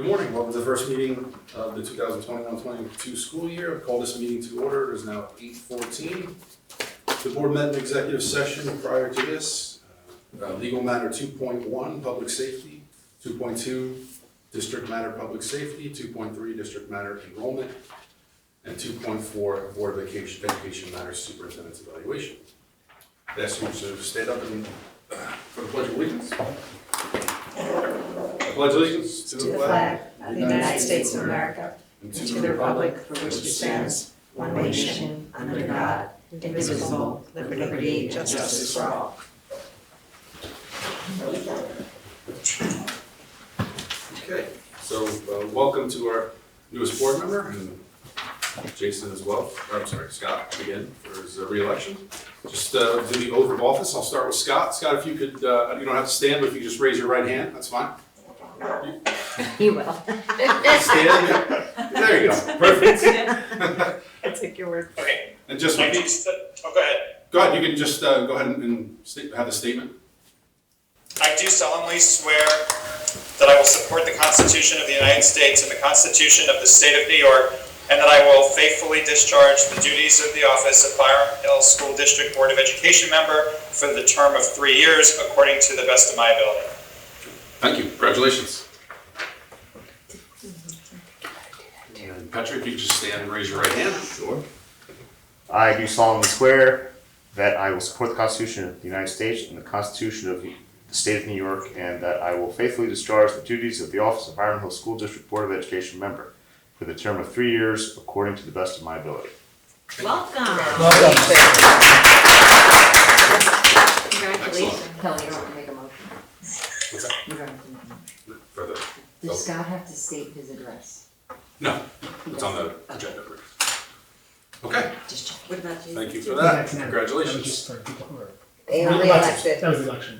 Good morning. Welcome to the first meeting of the 2021-22 school year. I've called this meeting to order. It is now 8:14. The board met in executive session prior to this. Legal matter 2.1, public safety. 2.2, district matter public safety. 2.3, district matter enrollment. And 2.4, board of education matters superintendent's evaluation. I ask you to stand up and for the pledge of allegiance. I pledge allegiance to the flag of the United States of America and and to the republic for which it stands, one nation, under God, indivisible, with liberty and justice for all. Okay, so welcome to our newest board member, and Jason as well. I'm sorry, Scott again for his re-election. Just do the oath of office. I'll start with Scott. Scott, if you could, you don't have to stand, but if you just raise your right hand, that's fine. He will. Stand. There you go. Perfect. I take your word for it. Okay. And just Go ahead. Go ahead. You can just go ahead and have the statement. I do solemnly swear that I will support the Constitution of the United States and the Constitution of the State of New York, and that I will faithfully discharge the duties of the office of Byram Hill School District Board of Education member for the term of 3 years, according to the best of my ability. Thank you. Congratulations. And Patrick, if you just stand and raise your right hand. Sure. I do solemnly swear that I will support the Constitution of the United States and the Constitution of the State of New York, and that I will faithfully discharge the duties of the office of Byram Hill School District Board of Education member for the term of 3 years, according to the best of my ability. Welcome. Congratulations. Kelly, you don't have to make a motion. What's that? You don't have to make a motion. For the Does Scott have to state his address? No, it's on the agenda. Okay, Just check. What about you? thank you for Yeah, that. that's not- That was Congratulations. just for people who are. They not were elected. re-elected. That was the election.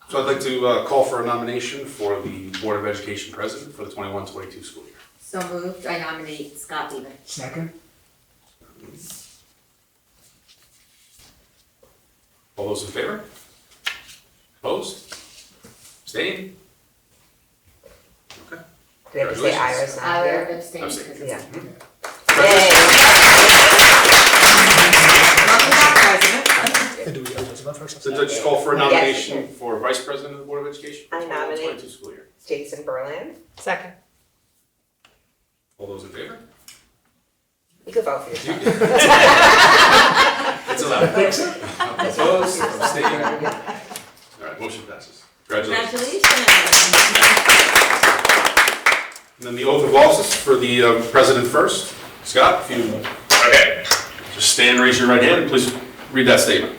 So I'd like to call for a nomination for the Board of Education President for the 21-22 school year. So moved, I nominate Scott Beaver. Second? All those in favor? Opposed? Abstained? Okay. Do we have to say Ira's not I here? would abstain Abstain. because Yeah. it's. Welcome back, President. Do we vote first? So just call for a nomination for Vice President of the Board of Education for I the nominate- 21-22 school year. Jason Berlin. Second. All those in favor? You could vote for yourself. It's allowed. Opposed? Abstained? All right, motion passes. Congratulations. Congratulations. And then the oath of office for the President first. Scott, if you Okay. just stand and raise your right hand, and please read that statement.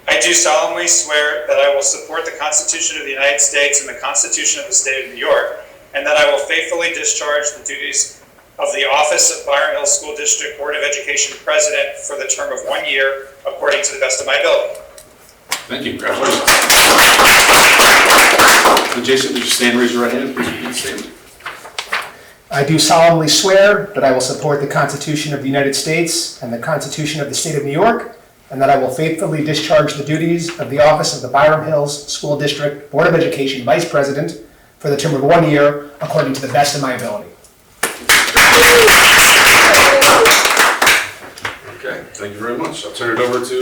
I do solemnly swear that I will support the Constitution of the United States and the Constitution of the State of New York, and that I will faithfully discharge the duties of the office of Byram Hill School District Board of Education President for the term of 1 year, according to the best of my ability. Thank you. Congratulations. And Jason, would you stand and raise your right hand, please repeat the statement. I do solemnly swear that I will support the Constitution of the United States and the Constitution of the State of New York, and that I will faithfully discharge the duties of the office of the Byram Hills School District Board of Education Vice President for the term of 1 year, according to the best of my ability. Okay, thank you very much. I'll turn it over to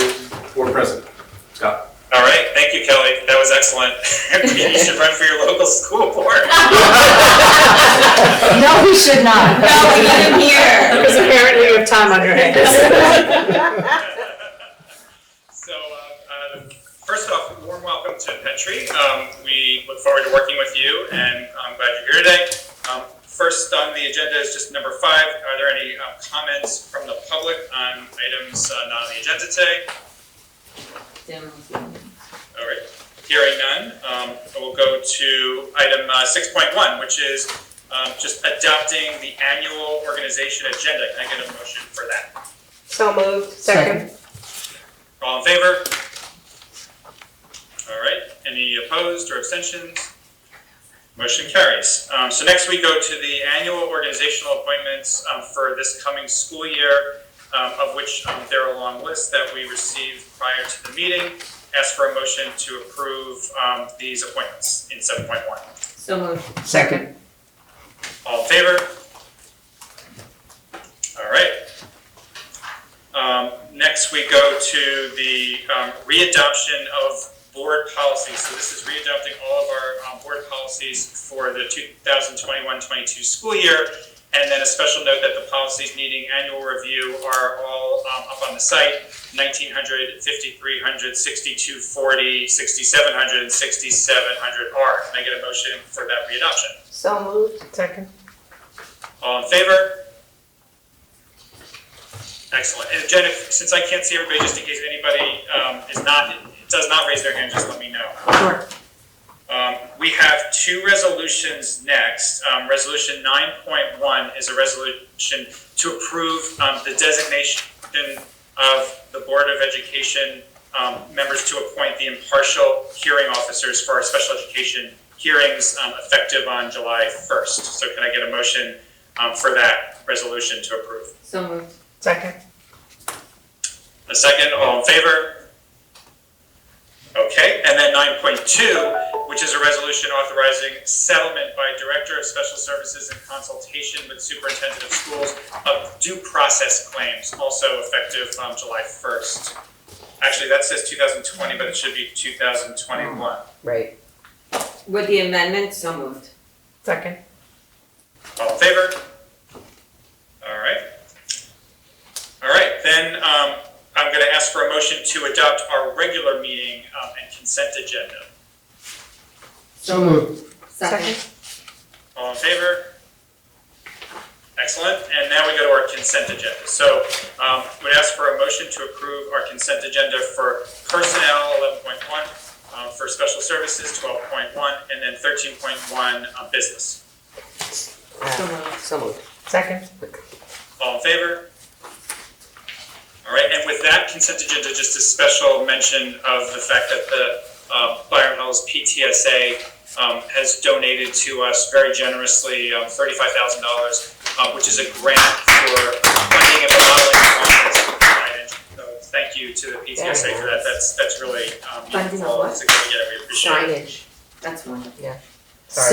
Board President. Scott. All right, thank you, Kelly. That was excellent. You should run for your local school board. No, he should not. No, we need him here. Because apparently you have time on your hands. So, first off, warm welcome to Petrie. We look forward to working with you, and I'm glad you're here today. First on the agenda is just number 5. Are there any comments from the public on items not on the agenda today? All right, hearing none, we'll go to item 6.1, which is just adopting the annual organization agenda. Can I get a motion for that? So moved. Second. All in favor? All right, any opposed or abstentions? Motion carries. So next we go to the annual organizational appointments for this coming school year, of which there are a long list that we received prior to the meeting. Ask for a motion to approve these appointments in 7.1. So moved. Second. favor? All right. Next, we go to the readoption of board policies. So this is readopting all of our board policies for the 2021-22 school year. And then a special note that the policies needing annual review are all up on the site: 1900, 5300, 6240, 6700, and 6700R. Can I get a motion for that readoption? So moved. Second. All in favor? Excellent. And Jen, since I can't see everybody, just in case anybody does not raise their hand, just let me know. Sure. We have two resolutions next. Resolution 9.1 is a resolution to approve the designation of the Board of Education members to appoint the impartial hearing officers for our special education hearings effective on July 1st. So can I get a motion for that resolution to approve? So moved. Second. A second, all in favor? Okay, and then 9.2, which is a resolution authorizing settlement by Director of Special Services in consultation with Superintendent of Schools of due process claims, also effective July 1st. Actually, that says 2020, but it should be 2021. Right. With the amendment, so moved. Second. All in favor? All right. All right, then I'm going to ask for a motion to adopt our regular meeting and consent agenda. So moved. Second. All in favor? Excellent. And now we go to our consent agenda. So would ask for a motion to approve our consent agenda for personnel 11.1, for special services 12.1, and then 13.1 business. So moved. Second. All in favor? All right, and with that consent agenda, just a special mention of the fact that the Byram Hills PTSA has donated to us very generously $35,000, which is a grant for funding of the modeling conference. So thank you to the PTSA for that. That's really Funding of meaningful what? and significant. We appreciate it. Signage. That's wonderful. Yeah. So,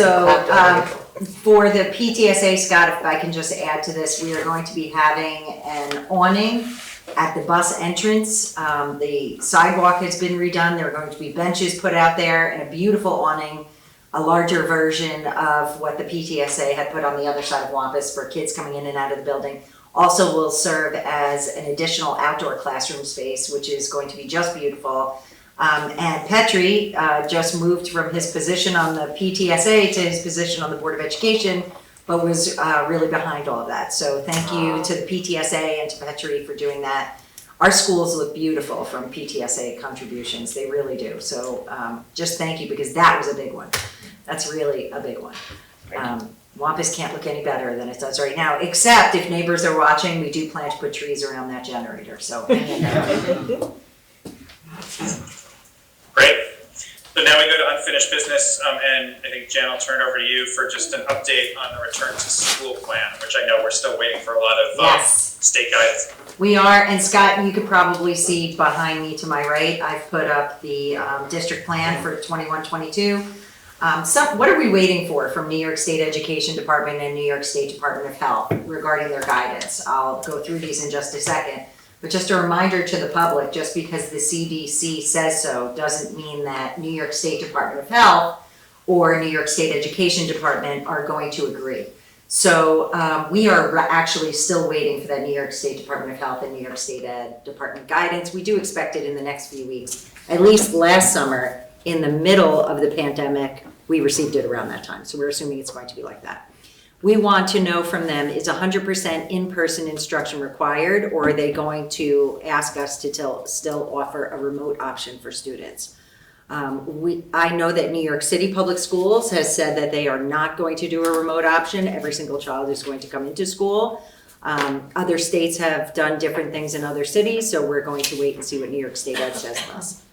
for the PTSA, Scott, if I can just add to this, we are going to be having an awning at the bus entrance. The sidewalk has been redone. There are going to be benches put out there and a beautiful awning, a larger version of what the PTSA had put on the other side of Wampus for kids coming in and out of the building. Also will serve as an additional outdoor classroom space, which is going to be just beautiful. And Petri just moved from his position on the PTSA to his position on the Board of Education, but was really behind all of that. So thank you to the PTSA and to Petri for doing that. Our schools look beautiful from PTSA contributions, they really do. So just thank you, because that was a big one. That's really a big one. Wampus can't look any better than it does right now, except if neighbors are watching, we do plan to put trees around that generator, so hang in there. Great. So now we go to unfinished business, and I think Jan, I'll turn it over to you for just an update on the return to school plan, which I know we're still waiting for a lot of Yes. state guidance. We are, and Scott, you could probably see behind me to my right, I've put up the district plan for 21-22. What are we waiting for from New York State Education Department and New York State Department of Health regarding their guidance? I'll go through these in just a second. But just a reminder to the public, just because the CDC says so doesn't mean that New York State Department of Health or New York State Education Department are going to agree. So we are actually still waiting for that New York State Department of Health and New York State Ed Department guidance. We do expect it in the next few weeks. At least last summer, in the middle of the pandemic, we received it around that time. So we're assuming it's going to be like that. We want to know from them, is 100% in-person instruction required, or are they going to ask us to still offer a remote option for students? I know that New York City Public Schools has said that they are not going to do a remote option. Every single child is going to come into school. Other states have done different things in other cities, so we're going to wait and see what New York State Ed says to us.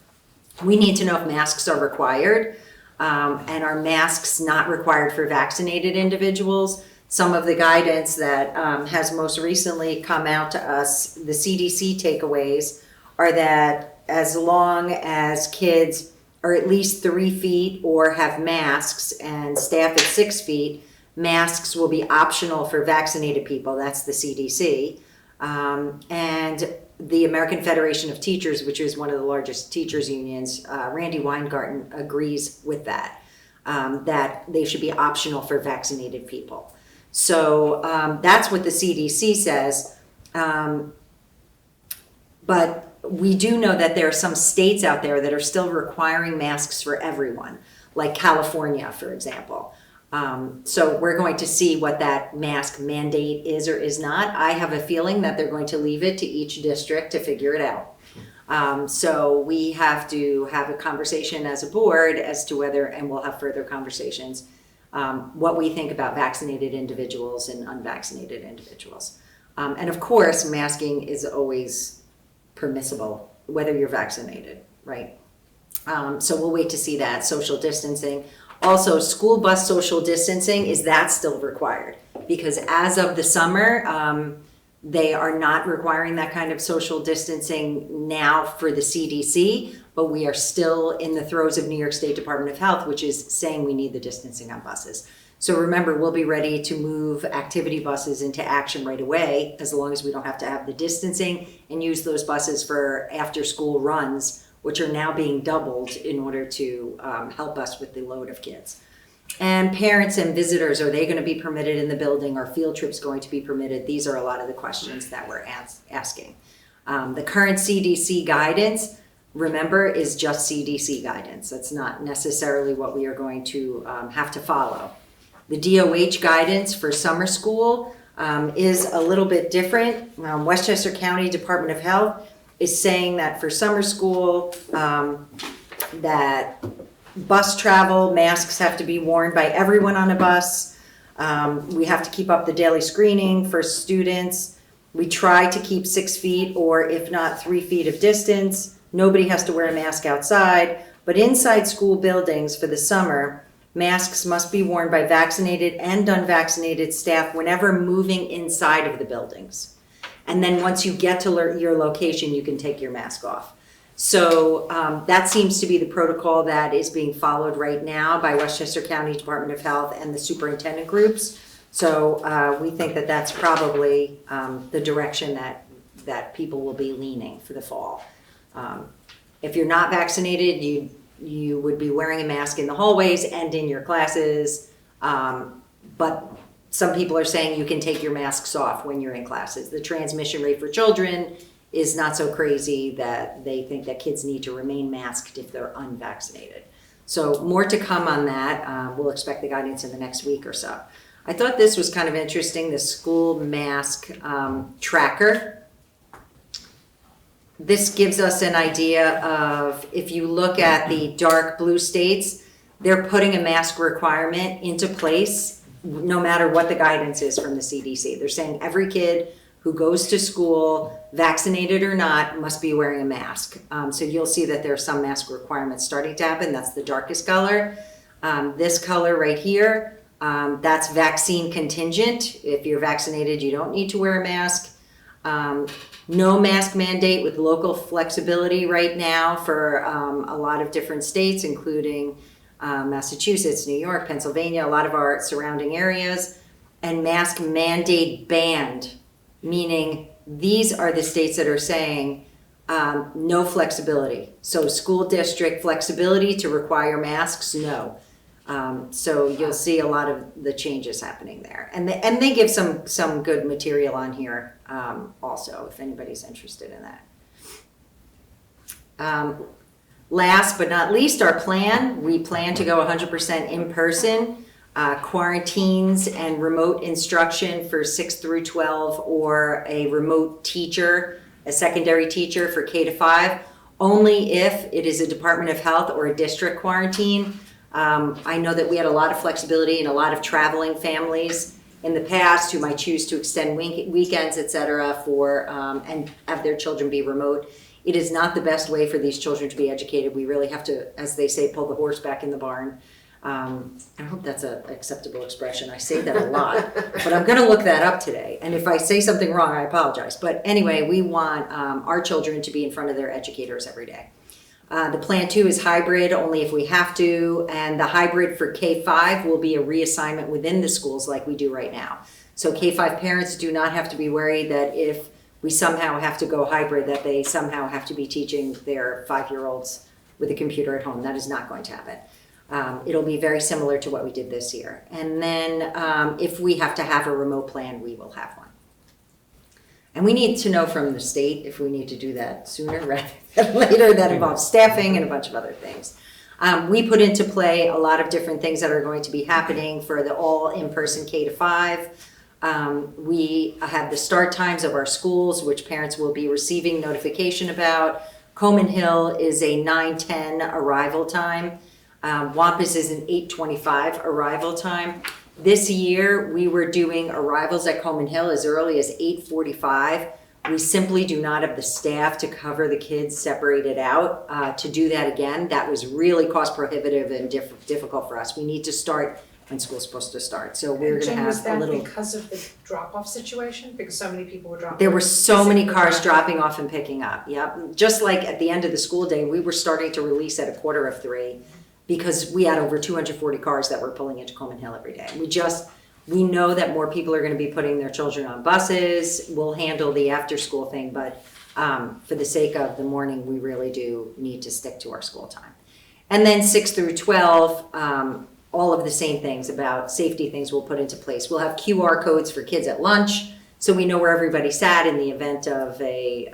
We need to know if masks are required. And are masks not required for vaccinated individuals? Some of the guidance that has most recently come out to us, the CDC takeaways, are that as long as kids are at least 3 feet or have masks and staff at 6 feet, masks will be optional for vaccinated people, that's the CDC. And the American Federation of Teachers, which is one of the largest teachers unions, Randy Weingarten agrees with that, that they should be optional for vaccinated people. So that's what the CDC says. But we do know that there are some states out there that are still requiring masks for everyone, like California, for example. So we're going to see what that mask mandate is or is not. I have a feeling that they're going to leave it to each district to figure it out. So we have to have a conversation as a board as to whether, and we'll have further conversations, what we think about vaccinated individuals and unvaccinated individuals. And of course, masking is always permissible, whether you're vaccinated, right? So we'll wait to see that. Social distancing. Also, school bus social distancing, is that still required? Because as of the summer, they are not requiring that kind of social distancing now for the CDC, but we are still in the throes of New York State Department of Health, which is saying we need the distancing on buses. So remember, we'll be ready to move activity buses into action right away, as long as we don't have to have the distancing, and use those buses for after-school runs, which are now being doubled in order to help us with the load of kids. And parents and visitors, are they going to be permitted in the building? Are field trips going to be permitted? These are a lot of the questions that we're asking. The current CDC guidance, remember, is just CDC guidance. That's not necessarily what we are going to have to follow. The DOH guidance for summer school is a little bit different. Westchester County Department of Health is saying that for summer school, that bus travel, masks have to be worn by everyone on a bus. We have to keep up the daily screening for students. We try to keep 6 feet or if not 3 feet of distance. Nobody has to wear a mask outside, but inside school buildings for the summer, masks must be worn by vaccinated and unvaccinated staff whenever moving inside of the buildings. And then once you get to your location, you can take your mask off. So that seems to be the protocol that is being followed right now by Westchester County Department of Health and the superintendent groups. So we think that that's probably the direction that people will be leaning for the fall. If you're not vaccinated, you would be wearing a mask in the hallways and in your classes, but some people are saying you can take your masks off when you're in classes. The transmission rate for children is not so crazy that they think that kids need to remain masked if they're unvaccinated. So more to come on that. We'll expect the guidance in the next week or so. I thought this was kind of interesting, the school mask tracker. This gives us an idea of, if you look at the dark blue states, they're putting a mask requirement into place no matter what the guidance is from the CDC. They're saying every kid who goes to school, vaccinated or not, must be wearing a mask. So you'll see that there are some mask requirements starting to happen. That's the darkest color. This color right here, that's vaccine contingent. If you're vaccinated, you don't need to wear a mask. No mask mandate with local flexibility right now for a lot of different states, including Massachusetts, New York, Pennsylvania, a lot of our surrounding areas. And mask mandate banned, meaning these are the states that are saying no flexibility. So school district flexibility to require masks, no. So you'll see a lot of the changes happening there. And they give some good material on here also, if anybody's interested in that. Last but not least, our plan. We plan to go 100% in person. Quarantines and remote instruction for 6 through 12, or a remote teacher, a secondary teacher for K to 5, only if it is a Department of Health or a district quarantine. I know that we had a lot of flexibility and a lot of traveling families in the past who might choose to extend weekends, et cetera, for and have their children be remote. It is not the best way for these children to be educated. We really have to, as they say, pull the horse back in the barn. I hope that's an acceptable expression. I say that a lot, but I'm going to look that up today. And if I say something wrong, I apologize. But anyway, we want our children to be in front of their educators every day. The Plan 2 is hybrid, only if we have to, and the hybrid for K-5 will be a reassignment within the schools like we do right now. So K-5 parents do not have to be worried that if we somehow have to go hybrid, that they somehow have to be teaching their 5-year-olds with a computer at home. That is not going to happen. It'll be very similar to what we did this year. And then if we have to have a remote plan, we will have one. And we need to know from the state if we need to do that sooner rather than later. That involves staffing and a bunch of other things. We put into play a lot of different things that are going to be happening for the all in-person K-5. We have the start times of our schools, which parents will be receiving notification about. Coman Hill is a 9:10 arrival time. Wampus is an 8:25 arrival time. This year, we were doing arrivals at Coman Hill as early as 8:45. We simply do not have the staff to cover the kids separated out. To do that again, that was really cost prohibitive and difficult for us. We need to start when school's supposed to start. So we're And gonna Jen, was have a that little. because of the drop-off situation? Because so many people were dropping? There were so many cars Specifically- dropping off and picking up, yep. Just like at the end of the school day, we were starting to release at 2:45 because we had over 240 cars that were pulling into Coman Hill every day. We know that more people are gonna be putting their children on buses. We'll handle the after-school thing, but for the sake of the morning, we really do need to stick to our school time. And then 6 through 12, all of the same things about safety things we'll put into place. We'll have QR codes for kids at lunch, so we know where everybody sat in the event of a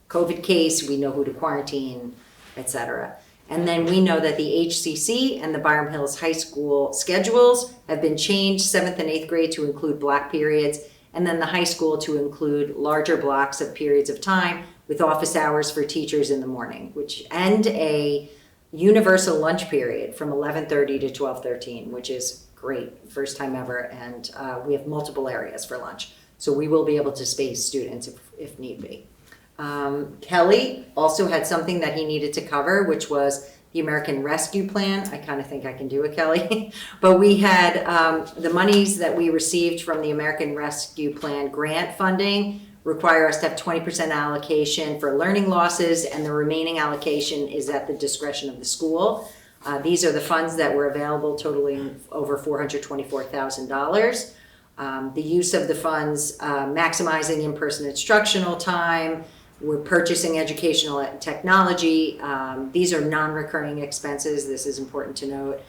COVID case. We know who to quarantine, etc. And then we know that the HCC and the Byram Hills High School schedules have been changed, 7th and 8th grade to include block periods, and then the high school to include larger blocks of periods of time with office hours for teachers in the morning, and a universal lunch period from 11:30 to 12:13, which is great, first time ever, and we have multiple areas for lunch. So we will be able to space students if need be. Kelly also had something that he needed to cover, which was the American Rescue Plan. I kind of think I can do it, Kelly. But we had the monies that we received from the American Rescue Plan grant funding require us to have 20% allocation for learning losses, and the remaining allocation is at the discretion of the school. These are the funds that were available, totaling over $424,000. The use of the funds, maximizing in-person instructional time. We're purchasing educational technology. These are non-recurring expenses. This is important to note.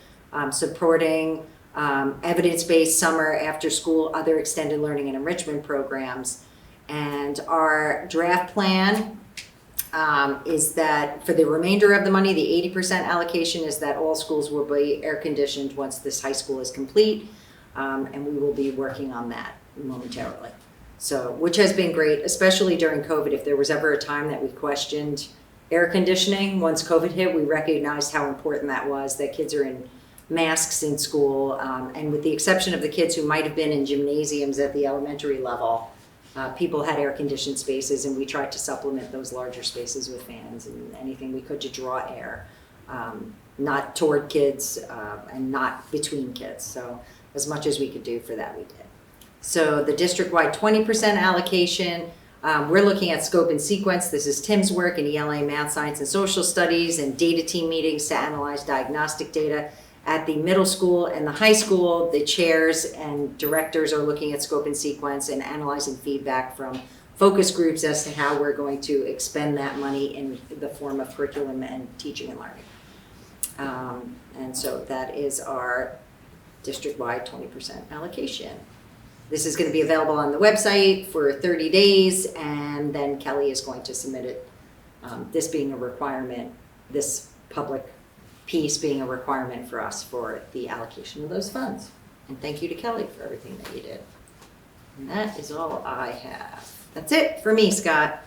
Supporting evidence-based summer, after-school, other extended learning and enrichment programs. And our draft plan is that for the remainder of the money, the 80% allocation is that all schools will be air-conditioned once this high school is complete. And we will be working on that momentarily. So, which has been great, especially during COVID. If there was ever a time that we questioned air conditioning, once COVID hit, we recognized how important that was, that kids are in masks in school. And with the exception of the kids who might have been in gymnasiums at the elementary level, people had air-conditioned spaces, and we tried to supplement those larger spaces with fans and anything we could to draw air, not toward kids and not between kids. So as much as we could do for that, we did. So the district-wide 20% allocation, we're looking at scope and sequence. This is Tim's work in ELA, Math, Science, and Social Studies, and data team meetings to analyze diagnostic data. At the middle school and the high school, the chairs and directors are looking at scope and sequence and analyzing feedback from focus groups as to how we're going to expend that money in the form of curriculum and teaching and learning. And so that is our district-wide 20% allocation. This is going to be available on the website for 30 days, and then Kelly is going to submit it, this being a requirement, this public piece being a requirement for us for the allocation of those funds. And thank you to Kelly for everything that you did. And that is all I have. That's it for me, Scott.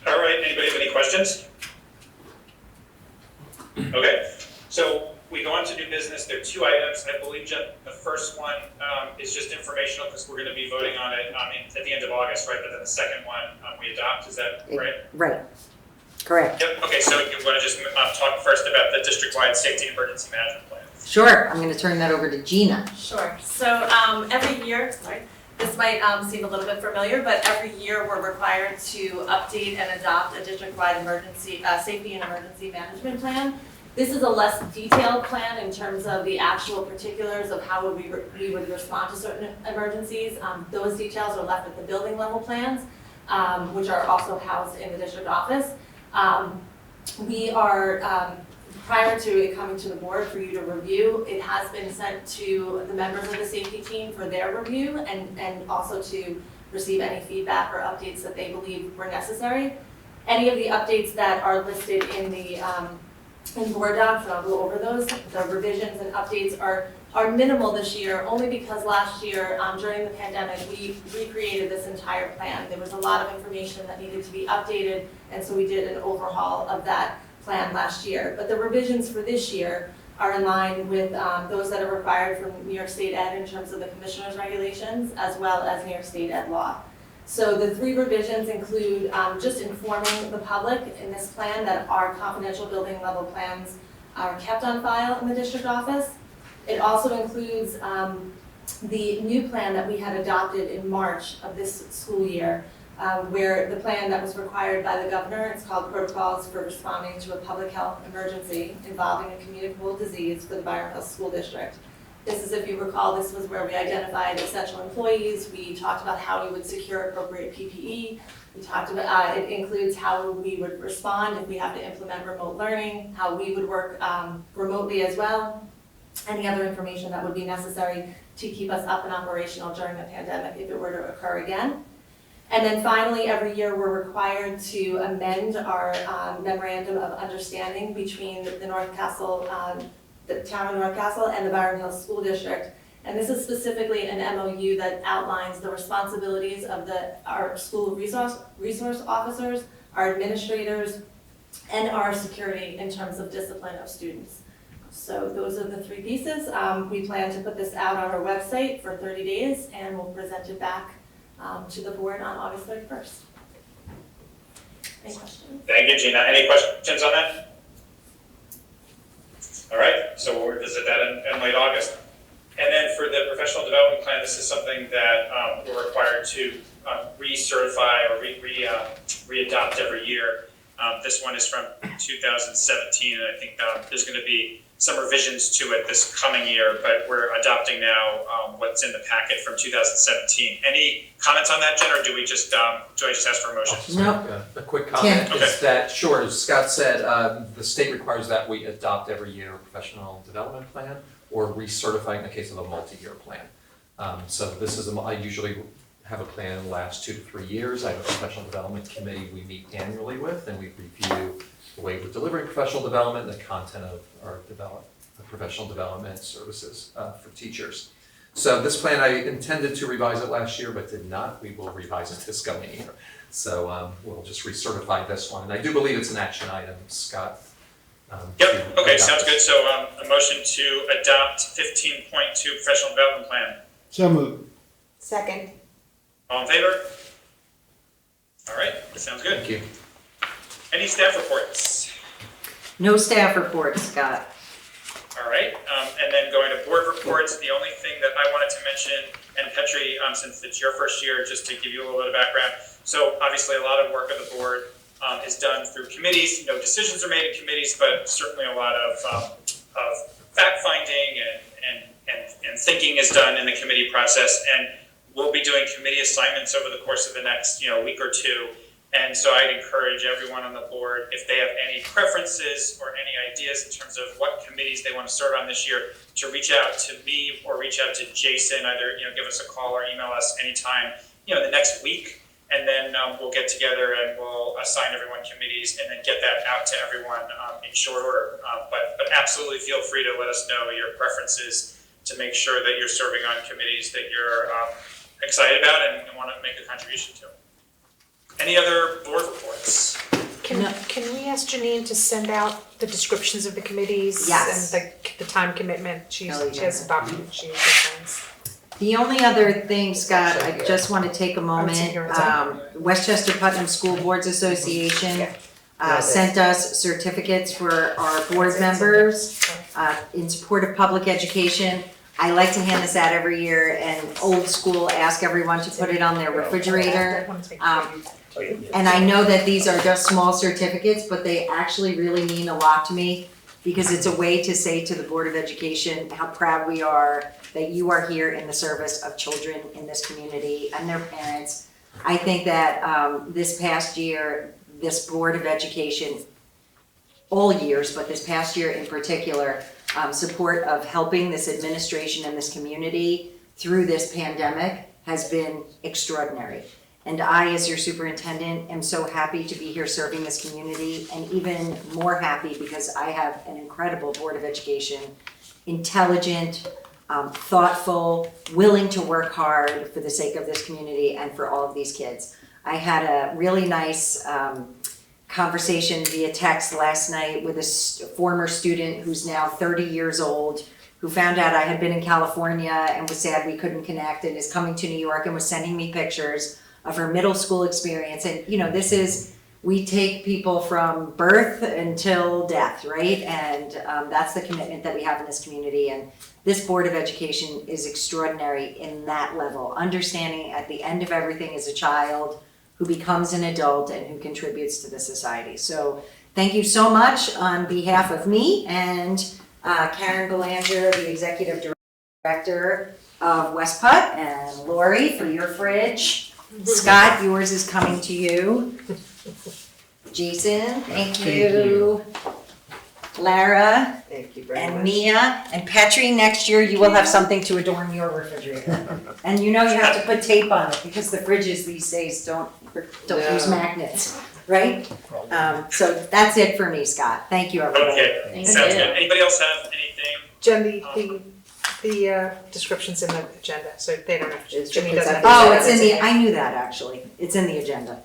All right, anybody have any questions? Okay, so we go on to new business. There are 2 items. I believe, Jen, the first one is just informational because we're going to be voting on it at the end of August, right? But then the second one we adopt, is that right? Right. Correct. Yep, okay, so you want to just talk first about the district-wide safety and emergency management plan? Sure. I'm going to turn that over to Gina. Sure. So every year, this might seem a little bit familiar, but every year we're required to update and adopt a district-wide emergency, safety and emergency management plan. This is a less detailed plan in terms of the actual particulars of how we would respond to certain emergencies. Those details are left at the building level plans, which are also housed in the district office. We are, prior to it coming to the board for you to review, it has been sent to the members of the safety team for their review and also to receive any feedback or updates that they believe were necessary. Any of the updates that are listed in the in board docs, and I'll go over those, the revisions and updates are minimal this year, only because last year, during the pandemic, we recreated this entire plan. There was a lot of information that needed to be updated, and so we did an overhaul of that plan last year. But the revisions for this year are in line with those that are required from New York State Ed in terms of the commissioner's regulations, as well as New York State Ed law. So the 3 revisions include just informing the public in this plan that our confidential building level plans are kept on file in the district office. It also includes the new plan that we had adopted in March of this school year, where the plan that was required by the governor, it's called Protocols for Responding to a Public Health Emergency Involving a Communicable Disease for the Byram Hills School District. This is, if you recall, this was where we identified essential employees. We talked about how we would secure appropriate PPE. We talked about, it includes how we would respond if we have to implement remote learning, how we would work remotely as well, any other information that would be necessary to keep us up and operational during the pandemic if it were to occur again. And then finally, every year we're required to amend our memorandum of understanding between the North Castle, the town of North Castle and the Byram Hills School District. And this is specifically an MOU that outlines the responsibilities of our school resource officers, our administrators, and our security in terms of discipline of students. So those are the 3 pieces. We plan to put this out on our website for 30 days and we'll present it back to the board on August 31st. Any questions? Thank you, Gina. Any questions on that? All right, so we'll revisit that in late August. And then for the professional development plan, this is something that we're required to recertify or re-adopt every year. This one is from 2017, and I think there's going to be some revisions to it this coming year, but we're adopting now what's in the packet from 2017. Any comments on that, Jen, or do I just ask for a motion? No. A quick comment Okay. is that, sure, as Scott said, the state requires that we adopt every year a professional development plan or recertify in the case of a multi-year plan. So this is, I usually have a plan that lasts 2 to 3 years. I have a professional development committee we meet annually with, and we review the way we're delivering professional development and the content of our professional development services for teachers. So this plan, I intended to revise it last year, but did not. We will revise it this coming year. So we'll just recertify this one. And I do believe it's an action item, Scott. Yep, okay, sounds good. So a motion to adopt 15.2 professional development plan. So moved. Second. All in favor? All right, sounds good. Thank you. Any staff reports? No staff reports, Scott. All right, and then going to board reports, the only thing that I wanted to mention, and Petri, since it's your first year, just to give you a little bit of background. So obviously a lot of work of the board is done through committees. No decisions are made in committees, but certainly a lot of fact finding and thinking is done in the committee process. And we'll be doing committee assignments over the course of the next week or two. And so I'd encourage everyone on the board, if they have any preferences or any ideas in terms of what committees they want to serve on this year, to reach out to me or reach out to Jason, either give us a call or email us anytime in the next week, and then we'll get together and we'll assign everyone committees and then get that out to everyone in short order. But absolutely feel free to let us know your preferences to make sure that you're serving on committees that you're excited about and want to make a contribution to. Any other board reports? Can we ask Janine to send out the descriptions of the committees? Yes. And the time commitment? She has a document she usually sends. The only other thing, Scott, I just want to take a moment. Westchester Putnam School Boards Association sent us certificates for our board members in support of public education. I like to hand this out every year and old school, ask everyone to put it on their refrigerator. And I know that these are just small certificates, but they actually really mean a lot to me because it's a way to say to the Board of Education how proud we are that you are here in the service of children in this community and their parents. I think that this past year, this Board of Education, all years, but this past year in particular, support of helping this administration and this community through this pandemic has been extraordinary. And I, as your superintendent, am so happy to be here serving this community, and even more happy because I have an incredible Board of Education, intelligent, thoughtful, willing to work hard for the sake of this community and for all of these kids. I had a really nice conversation via text last night with a former student who's now 30 years old, who found out I had been in California and was sad we couldn't connect, and is coming to New York and was sending me pictures of her middle school experience. And you know, this is, we take people from birth until death, right? And that's the commitment that we have in this community. And this Board of Education is extraordinary in that level, understanding at the end of everything is a child who becomes an adult and who contributes to the society. So thank you so much on behalf of me and Karen Belanger, the Executive Director of West Putt, and Lori for your fridge. Scott, yours is coming to you. Jason, thank you. Lara, Thank you very and much. Mia, and Petri, next year you will have something to adorn your refrigerator. And you know you have to put tape on it because the fridges these days don't use magnets, right? So that's it for me, Scott. Thank you, everybody. Okay, sounds good. Anybody else have anything? Jen, the description's in the agenda, so they don't have to, Jimmy doesn't have to. Oh, it's in the, I knew that actually. It's in the agenda.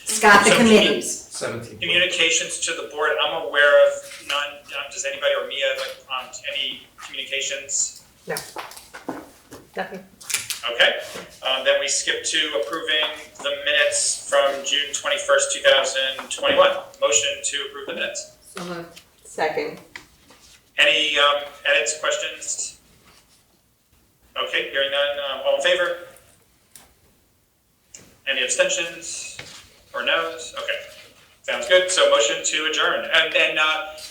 Scott, the So committees. 17. Communications to the board, I'm aware of none. Does anybody or Mia, any communications? No. Nothing. Okay, then we skip to approving the minutes from June 21st, 2021. Motion to approve the minutes. So moved. Second. Any edits, questions? Okay, hearing none, all in favor? Any abstentions or no's? Okay, sounds good. So motion to adjourn. And then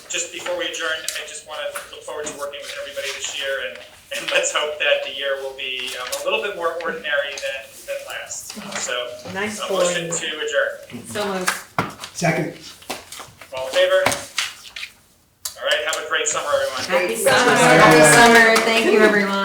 just before we adjourn, I just want to look forward to working with everybody this year, and let's hope that the year will be a little bit more ordinary than last. So Nice motion boring. to adjourn. So moved. Second. All in favor? All right, have a great summer, everyone. Happy summer. Happy summer. Thank you, everyone.